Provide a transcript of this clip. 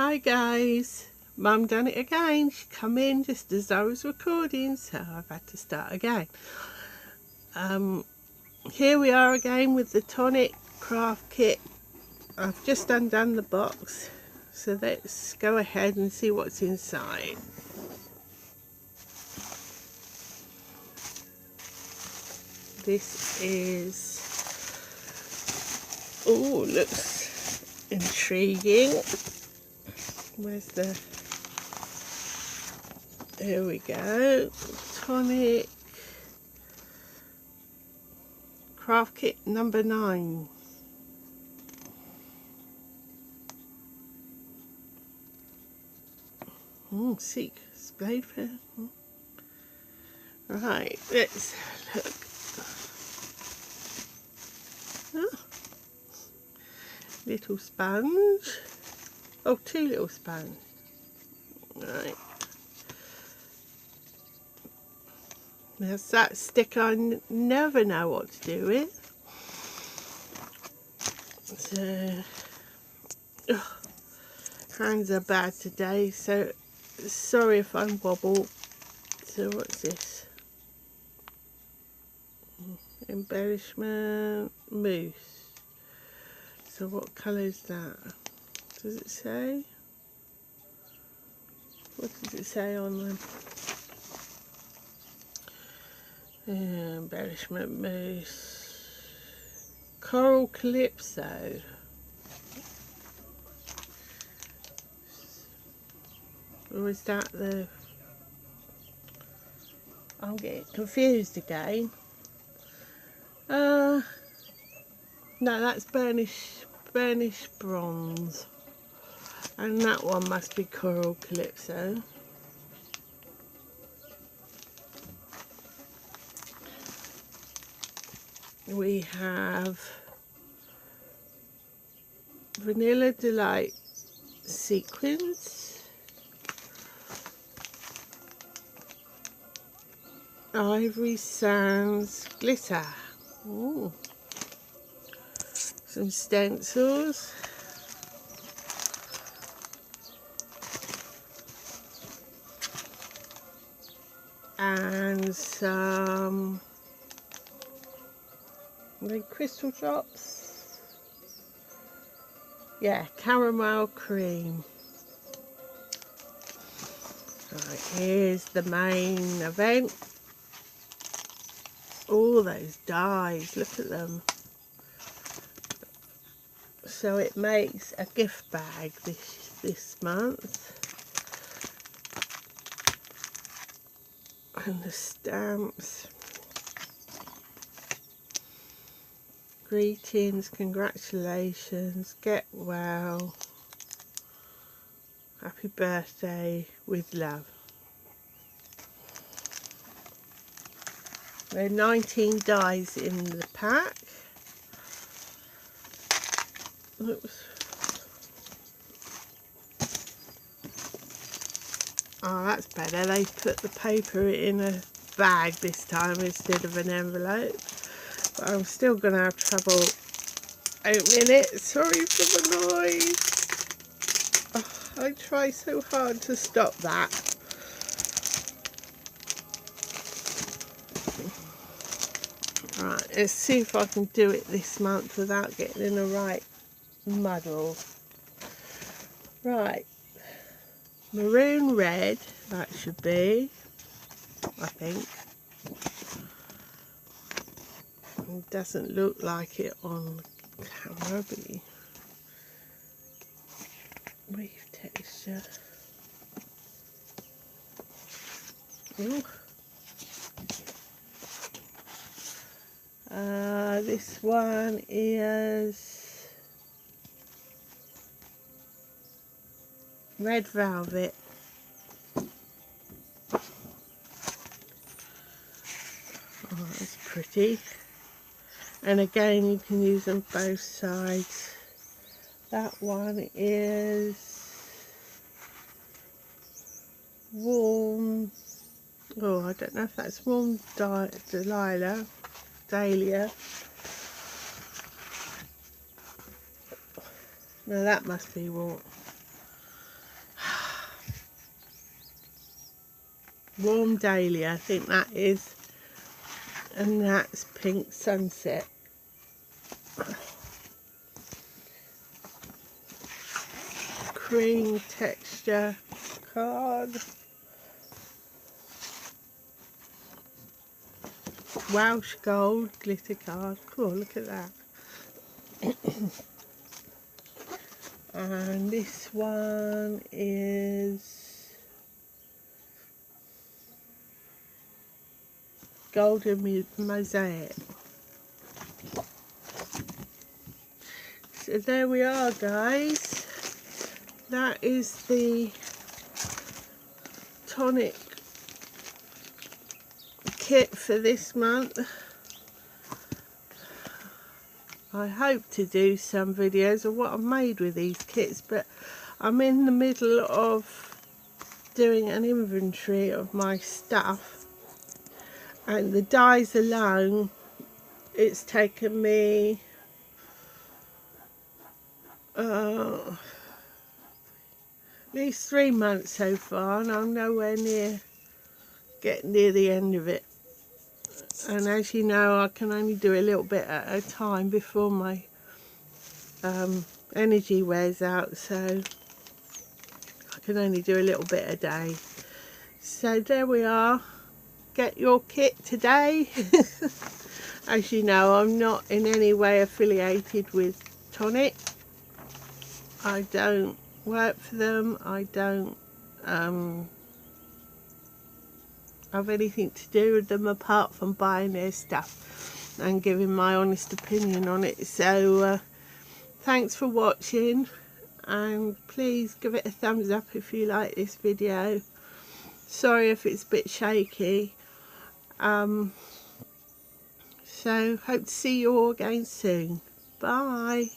Hi guys, Mum done it again. She come in just as I was recording, so I've had to start again. Here we are again with the Tonic craft kit. I've just undone the box, so let's go ahead and see what's inside. This is, oh, looks intriguing. Where's the, here we go, Tonic craft kit number 9. Seek spade fair. Right, let's look. Oh, little sponge. Oh, 2 little sponges. Right. There's that sticker I never know what to do with. So, hands are bad today, so sorry if I'm wobbled. So what's this? Embellishment mousse. So what colour is that? Does it say? What does it say on them? Embellishment mousse. Coral Calypso. Or is that the... I'm getting confused again. No, that's burnish bronze. And that one must be Coral Calypso. We have Vanilla Delight Sequins, Ivory Sands Glitter. Ooh. Some stencils. And some crystal drops. Yeah, caramel cream. Right, here's the main event. All those dies, look at them. So it makes a gift bag this month. And the stamps. Greetings, congratulations, get well, happy birthday, with love. There are 19 dies in the pack. Oops. Oh, that's better. They put the paper in a bag this time instead of an envelope. But I'm still going to have trouble opening it. Sorry for the noise. Oh, I try so hard to stop that. Right, let's see if I can do it this month without getting in a right muddle. Right, maroon red, that should be, I think. It doesn't look like it on camera, but weave texture. Ooh. This one is red velvet. Oh, that's pretty. And again, you can use them both sides. That one is warm. Oh, I don't know if that's warm Dahlia. No, that must be warm. Warm Dahlia, I think that is. And that's Pink Sunset. Cream texture card. Welsh Gold glitter card. Cool, look at that. And this one is Golden Mosaic. So there we are, guys. That is the Tonic kit for this month. I hope to do some videos of what I've made with these kits, but I'm in the middle of doing an inventory of my stuff, and the dies alone, it's taken me at least 3 months so far, and I'm nowhere near getting near the end of it. And as you know, I can only do a little bit at a time before my energy wears out, so I can only do a little bit a day. So there we are. Get your kit today. As you know, I'm not in any way affiliated with Tonic. I don't work for them. I don't have anything to do with them apart from buying their stuff and giving my honest opinion on it. So thanks for watching, and please give it a thumbs up if you like this video. Sorry if it's a bit shaky. So hope to see you all again soon. Bye.